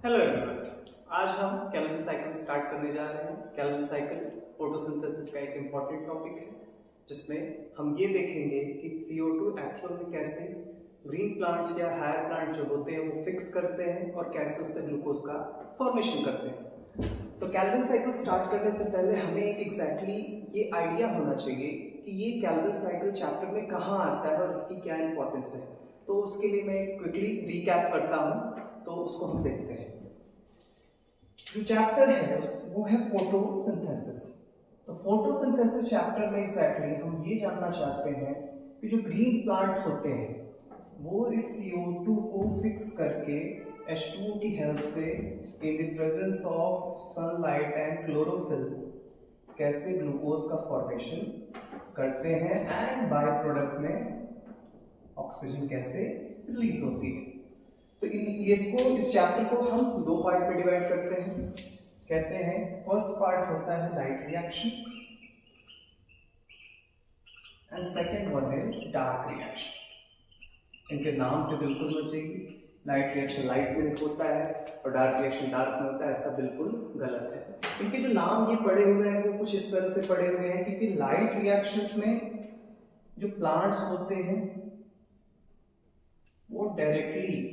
Hello everyone. आज हम Calvin cycle start करने जा रहे हैं। कैल्विन साइकिल फोटोसिंथेसिस का एक इम्पॉर्टेंट टॉपिक है जिसमें हम ये देखेंगे कि CO2 एक्चुअल में कैसे ग्रीन प्लांट्स या हायर प्लांट जो होते हैं वो फिक्स करते हैं और कैसे उससे ग्लूकोज का फॉर्मेशन करते हैं। तो कैल्विन साइकिल स्टार्ट करने से पहले हमें एक एग्जैक्टली ये आइडिया होना चाहिए कि ये कैल्विन साइकिल चैप्टर में कहाँ आता है और इसकी क्या इंपॉर्टेंस है। तो उसके लिए मैं क्विकली रिकैप करता हूँ, तो उसको हम देखते हैं। जो चैप्टर है वो है फोटोसिंथेसिस। तो फोटोसिंथेसिस चैप्टर में एग्जैक्टली हम ये जानना चाहते हैं कि जो ग्रीन प्लांट होते हैं वो इस CO2 को फिक्स करके H2O की हेल्प से in the presence of sunlight and chlorophyll कैसे ग्लूकोज का फॉर्मेशन करते हैं एंड बाय प्रोडक्ट में ऑक्सीजन कैसे रिलीज होती है। तो इस चैप्टर को हम दो पार्ट में डिवाइड करते हैं। कहते हैं फर्स्ट पार्ट होता है light reaction and second one is dark reaction. इनके नाम पे बिल्कुल बचेगी। लाइट रिएक्शन लाइट में होता है और डार्क रिएक्शन डार्क में होता है, ऐसा बिल्कुल गलत है। इनके जो नाम ये पड़े हुए हैं वो कुछ इस तरह से पड़े हुए हैं क्योंकि लाइट रिएक्शंस में जो प्लांट्स होते हैं वो डायरेक्टली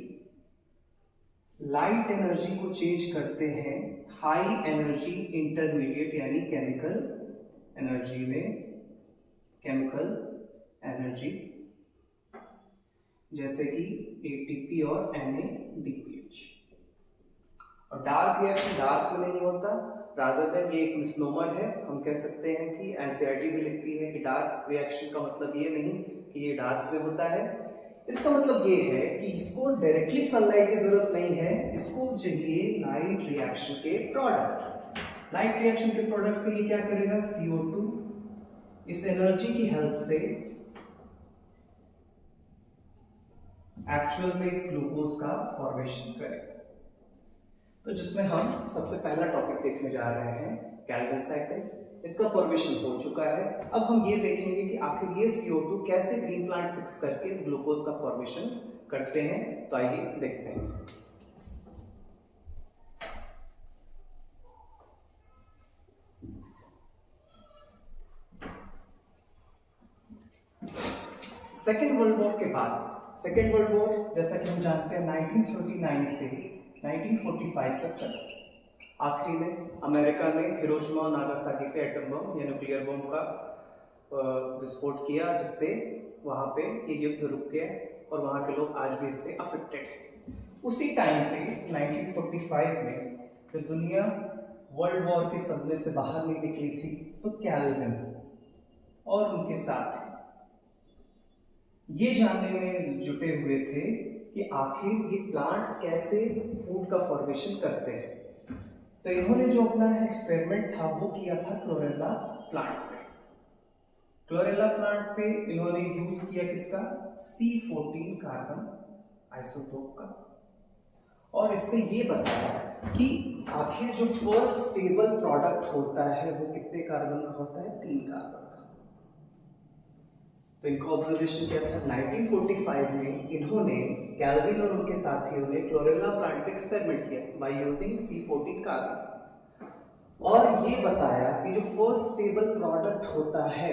लाइट एनर्जी को चेंज करते हैं हाई एनर्जी इंटरमीडिएट यानी केमिकल एनर्जी में। केमिकल एनर्जी जैसे कि ATP और NADPH। और डार्क रिएक्शन डार्क में नहीं होता, रादर देन ये एक मिसनोमर है। हम कह सकते हैं कि NCERT भी लिखती है कि डार्क रिएक्शन का मतलब ये नहीं कि ये डार्क में होता है। इसका मतलब ये है कि इसको डायरेक्टली सनलाइट की जरूरत नहीं है, इसको चाहिए लाइट रिएक्शन के प्रोडक्ट। लाइट रिएक्शन के प्रोडक्ट से ये क्या करेगा, CO2 इस एनर्जी की हेल्प से एक्चुअल में इस ग्लूकोज का फॉर्मेशन करेगा। तो जिसमें हम सबसे पहला टॉपिक देखने जा रहे हैं कैल्विन साइकिल। इसका फॉर्मेशन हो चुका है। अब हम ये देखेंगे कि आखिर ये CO2 कैसे ग्रीन प्लांट फिक्स करके इस ग्लूकोज का फॉर्मेशन करते हैं। तो आइए देखते हैं। सेकेंड वर्ल्ड वॉर के बाद, सेकेंड वर्ल्ड वॉर जैसा कि हम जानते हैं 1939 से 1945 तक चला। आखिरी में अमेरिका ने हिरोशिमा और नागासाकी पे एटम बम या न्यूक्लियर बम का विस्फोट किया, जिससे वहाँ पे ये युद्ध रुक गया और वहाँ के लोग आज भी इससे अफेक्टेड हैं। उसी टाइम पे 1945 में जब दुनिया वर्ल्ड वॉर के सदमे से बाहर नहीं निकली थी, तो कैल्विन और उनके साथ ये जानने में जुटे हुए थे कि आखिर ये प्लांट्स कैसे फूड का फॉर्मेशन करते हैं। तो इन्होंने जो अपना एक्सपेरिमेंट था वो किया था क्लोरेला प्लांट पे। क्लोरेला प्लांट पे इन्होंने यूज किया किसका, C14 कार्बन आइसोटोप का, और इससे ये बताया कि आखिर जो फर्स्ट स्टेबल प्रोडक्ट होता है वो कितने कार्बन का होता है, 3 कार्बन का। तो इनका ऑब्जर्वेशन किया था 1945 में। इन्होंने कैल्विन और उनके साथियों ने क्लोरेला प्लांट पे एक्सपेरिमेंट किया बाय यूजिंग C14 कार्बन, और ये बताया कि जो फर्स्ट स्टेबल प्रोडक्ट होता है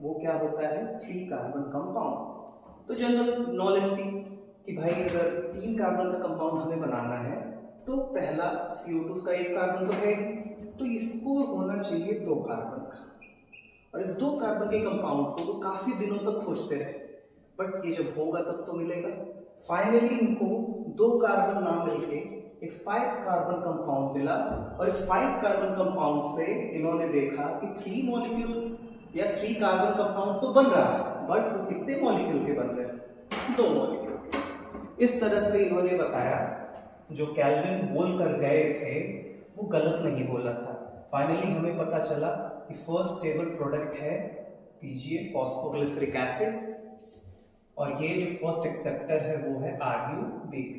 वो क्या होता है, 3 कार्बन कंपाउंड। तो जनरल नॉलेज थी कि भाई अगर 3 कार्बन का कंपाउंड हमें बनाना है तो पहला CO2 का 1 कार्बन तो है, तो इसको होना चाहिए 2 कार्बन का। और इस 2 कार्बन के कंपाउंड को तो काफी दिनों तक खोजते रहे, बट ये जब होगा तब तो मिलेगा। फाइनली इनको 2 कार्बन ना मिलके एक 5 कार्बन कंपाउंड मिला, और इस 5 कार्बन कंपाउंड से इन्होंने देखा कि 3 मॉलिक्यूल या 3 कार्बन कंपाउंड तो बन रहा है, बट वो कितने मॉलिक्यूल के बन रहे हैं, 2 मॉलिक्यूल के। इस तरह से इन्होंने बताया जो कैल्विन बोल कर गए थे वो गलत नहीं बोला था। फाइनली हमें पता चला कि फर्स्ट स्टेबल प्रोडक्ट है PGA फॉस्फोग्लिसरिक एसिड, और ये जो फर्स्ट एक्सेप्टर है वो है RuBp।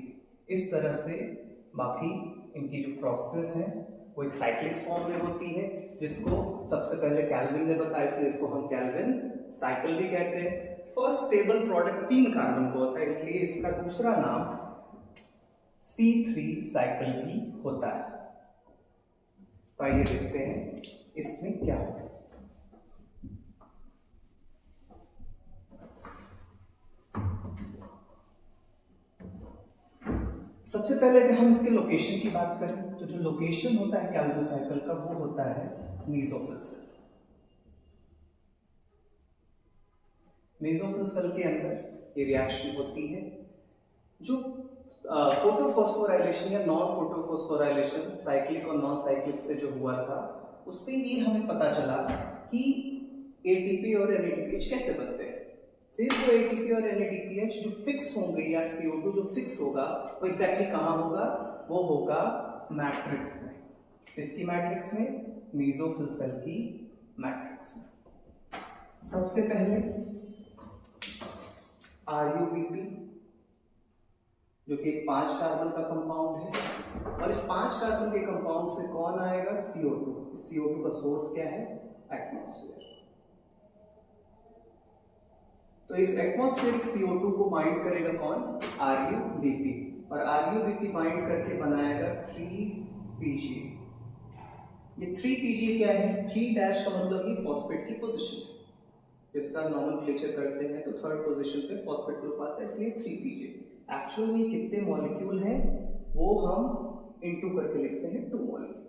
इस तरह से बाकी इनकी जो प्रोसेस है वो एक साइक्लिक फॉर्म में होती है, जिसको सबसे पहले कैल्विन ने बताया, इसलिए इसको हम कैल्विन साइकिल भी कहते हैं। फर्स्ट स्टेबल प्रोडक्ट 3 कार्बन को होता है, इसलिए इसका दूसरा नाम C3 साइकिल भी होता है। तो आइए देखते हैं इसमें क्या होता है। सबसे पहले अगर हम इसके लोकेशन की बात करें तो जो लोकेशन होता है कैल्विन साइकिल का वो होता है मेसोफिल सेल। मेसोफिल सेल के अंदर ये रिएक्शन होती है। जो फोटोफॉस्फोराइलेशन या नॉन फोटोफॉस्फोराइलेशन साइक्लिक और नॉन साइक्लिक से जो हुआ था उसमें ये हमें पता चला कि एटीपी और एनएडीपीएच कैसे बनते हैं। फिर वो एटीपी और एनएडीपीएच जो फिक्स होंगे या CO2 जो फिक्स होगा वो एग्जैक्टली कहाँ होगा, वो होगा मैट्रिक्स में। किसकी मैट्रिक्स में? मेसोफिल सेल की मैट्रिक्स में। सबसे पहले RuBp जो कि एक 5 कार्बन का कंपाउंड है और इस 5 कार्बन के कंपाउंड से कौन आएगा? CO2। इस CO2 का सोर्स क्या है? एटमॉस्फेयर। तो इस एटमॉस्फेरिक CO2 को बाइंड करेगा कौन? RuBp और RuBp बाइंड करके बनाएगा 3PG। ये 3PG क्या है? 3' का मतलब ही फॉस्फेट की पोजीशन है। इसका नॉमेनक्लेचर करते हैं तो थर्ड पोजीशन पे फॉस्फेट ग्रुप आता है, इसलिए 3PG। एक्चुअल में कितने मॉलिक्यूल हैं वो हम इनटू करके लिखते हैं 2 मॉलिक्यूल।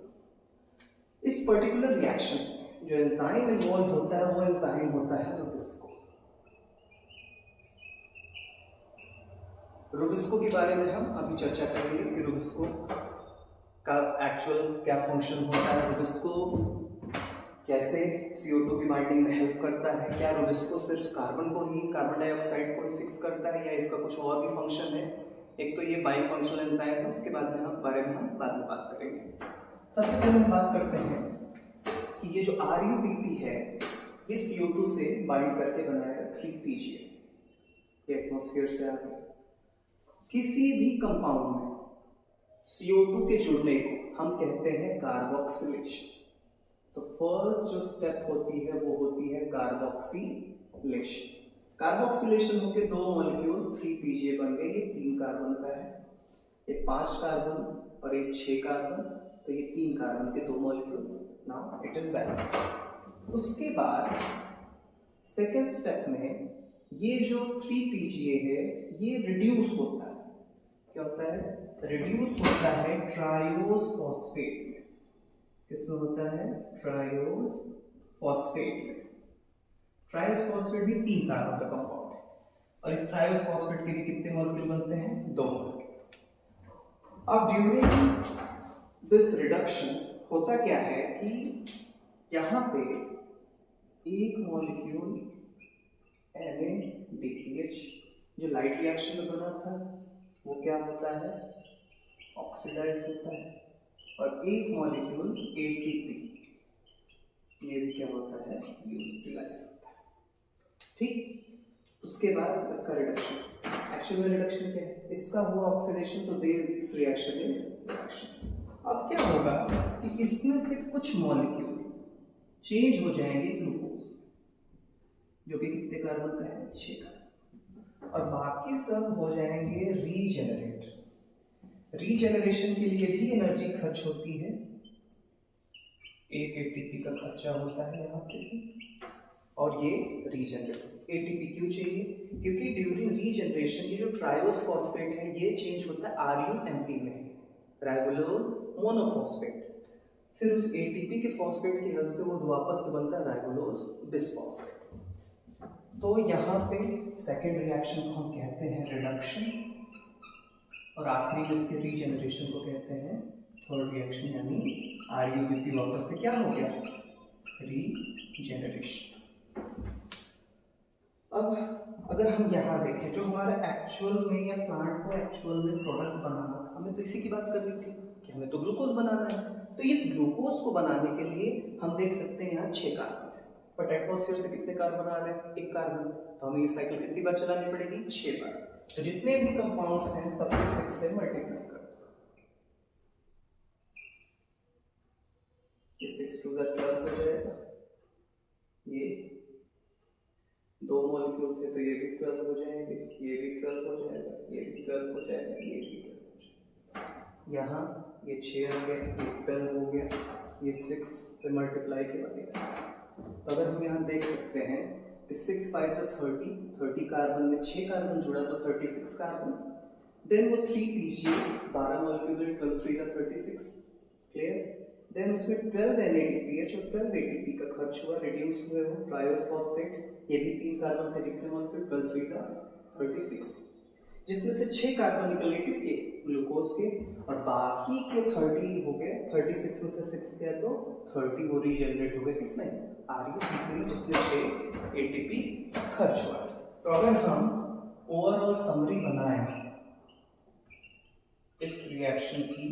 इस पर्टिकुलर रिएक्शन में जो एंजाइम इन्वॉल्व होता है वो एंजाइम होता है रुबिस्को। रुबिस्को के बारे में हम अभी चर्चा करेंगे कि रुबिस्को का एक्चुअल क्या फंक्शन होता है, रुबिस्को कैसे CO2 की बाइंडिंग में हेल्प करता है, क्या रुबिस्को सिर्फ कार्बन को ही, कार्बन डाइऑक्साइड को ही फिक्स करता है या इसका कुछ और भी फंक्शन है। एक तो ये बाई फंक्शनल एंजाइम है, उसके बाद में हम बारे में हम बाद में बात करेंगे। सबसे पहले हम बात करते हैं कि ये जो RuBp है ये CO2 से बाइंड करके बनाएगा 3PG। ये एटमॉस्फेयर से आ गया। किसी भी कंपाउंड में CO2 के जुड़ने को हम कहते हैं कार्बोक्सिलेशन। तो फर्स्ट जो स्टेप होती है वो होती है कार्बोक्सिलेशन। कार्बोक्सिलेशन होकर 2 मॉलिक्यूल 3PG बन गए। ये 3 कार्बन का है, ये 5 कार्बन और एक 6 कार्बन, तो ये 3 कार्बन के 2 molecule. Now it is balanced. उसके बाद सेकेंड स्टेप में ये जो 3PGA है ये रिड्यूस होता है। क्या होता है? रिड्यूस होता है ट्रायोज फॉस्फेट में। किसमें होता है? ट्रायोज फॉस्फेट में। ट्रायोज फॉस्फेट भी 3 कार्बन का कंपाउंड है और इस ट्रायोज फॉस्फेट के भी कितने मॉलिक्यूल बनते हैं? 2 मॉलिक्यूल। अब ड्यूरिंग दिस रिडक्शन होता क्या है कि यहाँ पे एक मॉलिक्यूल NADPH जो लाइट रिएक्शन में बना था वो क्या होता है? ऑक्सीडाइज होता है और एक मॉलिक्यूल ATP ये भी क्या होता है? यूटिलाइज होता है। ठीक, उसके बाद इसका रिडक्शन। एक्चुअल में रिडक्शन क्या है? इसका हुआ ऑक्सीडेशन तो दिस रिएक्शन इज रिडक्शन। अब क्या होगा कि इसमें से कुछ मॉलिक्यूल चेंज हो जाएंगे ग्लूकोज, जो कि कितने कार्बन का है? 6 कार्बन, और बाकी सब हो जाएंगे रीजेनरेट। रीजेनरेशन के लिए भी एनर्जी खर्च होती है, एक ATP का खर्चा होता है यहाँ पे भी, और ये रीजनरेट। ATP क्यों चाहिए? क्योंकि ड्यूरिंग रीजनरेशन ये जो ट्रायोस फॉस्फेट है ये चेंज होता है RUMP में, राइबोलोज मोनोफॉस्फेट। फिर उस ATP के फॉस्फेट की हेल्प से वो वापस से बनता है राइबोलोज बिसफॉस्फेट। तो यहाँ पे सेकेंड रिएक्शन को हम कहते हैं रिडक्शन और आखिरी में इसके रीजनरेशन को कहते हैं थर्ड रिएक्शन, यानी RuBp वापस से क्या हो गया? रीजेनरेशन। अब अगर हम यहाँ देखें जो हमारा एक्चुअल में या प्लांट को एक्चुअल में प्रोडक्ट बनाना था, हमें तो इसी की बात करनी थी कि हमें तो ग्लूकोज बनाना है। तो इस ग्लूकोज को बनाने के लिए हम देख सकते हैं यहाँ 6 कार्बन है, बट एटमॉस्फेयर से कितने कार्बन आ रहे हैं? 1 कार्बन। तो हमें ये साइकिल कितनी बार चलानी पड़ेगी? 6 बार। तो जितने भी कंपाउंड्स हैं सबको 6 से मल्टीप्लाई कर दो। ये 6 टू द 12 हो जाएगा। ये 2 मॉलिक्यूल थे तो ये भी 12 हो जाएंगे, ये भी 12 हो जाएगा, ये भी 12 हो जाएगा, ये भी 12 हो जाएगा। यहाँ ये 6 आ गया, ये 12 हो गया, ये 6 से मल्टीप्लाई के बनेगा। तो अगर हम यहाँ देख सकते हैं कि 6 5 से 30 कार्बन में 6 कार्बन जुड़ा तो 36 कार्बन, देन वो 3 पीजिए, 12 मॉलिक्यूल 12 3 का 36, क्लियर। देन उसमें 12 NADPH और 12 ATP का खर्च हुआ, रिड्यूस हुए वो ट्रायोस फॉस्फेट, ये भी 3 कार्बन थे कितने मॉलिक्यूल 12 3 का 36, जिसमें से 6 कार्बन निकल गए किसके, ग्लूकोज के, और बाकी के 30 हो गए, 36 में से 6 गया तो 30 वो रीजनरेट हो गए किसमें, RUP3, जिसमें 6 ATP खर्च हुआ। तो अगर हम ओवरऑल समरी बनाएं इस रिएक्शन की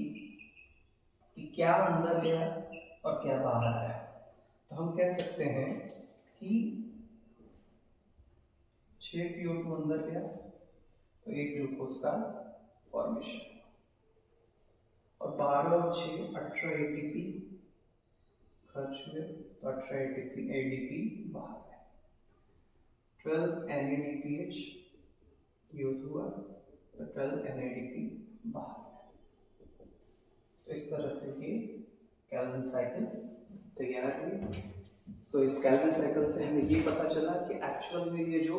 कि क्या अंदर गया और क्या बाहर आया, तो हम कह सकते हैं कि 6 CO2 अंदर गया तो 1 ग्लूकोज का फॉर्मेशन, और 12 और 6 18 ATP खर्च हुए तो 18 ATP ADP बाहर है, 12 NADPH यूज हुआ तो 12 NADP बाहर है। तो इस तरह से ये कैल्विन साइकिल तैयार हुई। तो इस कैल्विन साइकिल से हमें ये पता चला कि एक्चुअल में ये जो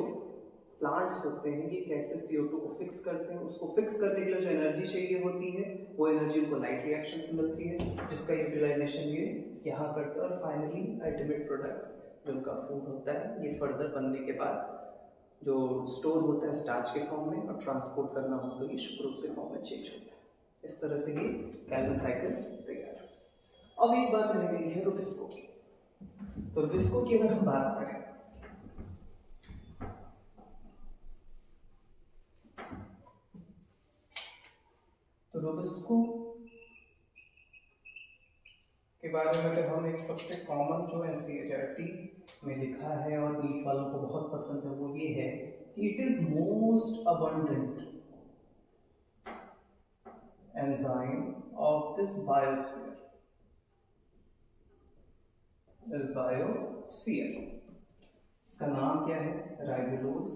प्लांट्स होते हैं ये कैसे CO2 को फिक्स करते हैं। उसको फिक्स करने के लिए जो एनर्जी चाहिए होती है वो एनर्जी उनको लाइट रिएक्शन से मिलती है, जिसका यूटिलाइजेशन ये यहाँ करता है, और फाइनली अल्टीमेट प्रोडक्ट जो उनका फूड होता है ये फर्दर बनने के बाद जो स्टोर होता है स्टार्च के फॉर्म में, और ट्रांसपोर्ट करना हो तो ये सुक्रोज के फॉर्म में चेंज होता है। इस तरह से ये कैल्विन साइकिल तैयार है। अब एक बात रह गई है रुबिस्को की। तो रुबिस्को की अगर हम बात करें तो रुबिस्को के बारे में अगर हम एक सबसे कॉमन जो एनसीईआरटी में लिखा है और नीट वालों को बहुत पसंद है वो ये है कि it is most abundant enzyme of this biosphere. इसका नाम क्या है, राइबोलोज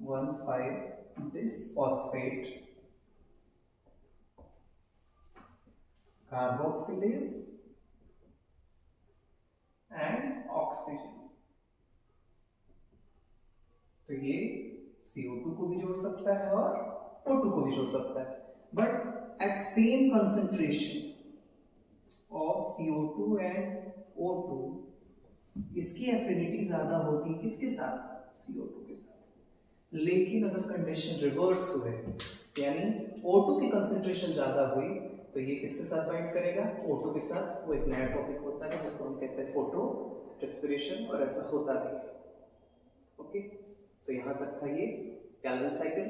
1,5 बिसफॉस्फेट कार्बोक्सिलेज एंड ऑक्सीजन। तो ये CO2 को भी जोड़ सकता है और O2 को भी जोड़ सकता है, but at same concentration of CO2 and O2 इसकी एफिनिटी ज्यादा होती है किसके साथ, CO2 के साथ। लेकिन अगर कंडीशन रिवर्स हुए यानी O2 की कंसेंट्रेशन ज्यादा हुई तो ये किसके साथ बाइंड करेगा, O2 के साथ। वो एक नया टॉपिक होता है जिसको हम कहते हैं फोटो रेस्पिरेशन, और ऐसा होता भी है। ओके, तो यहां तक था ये कैल्विन साइकिल।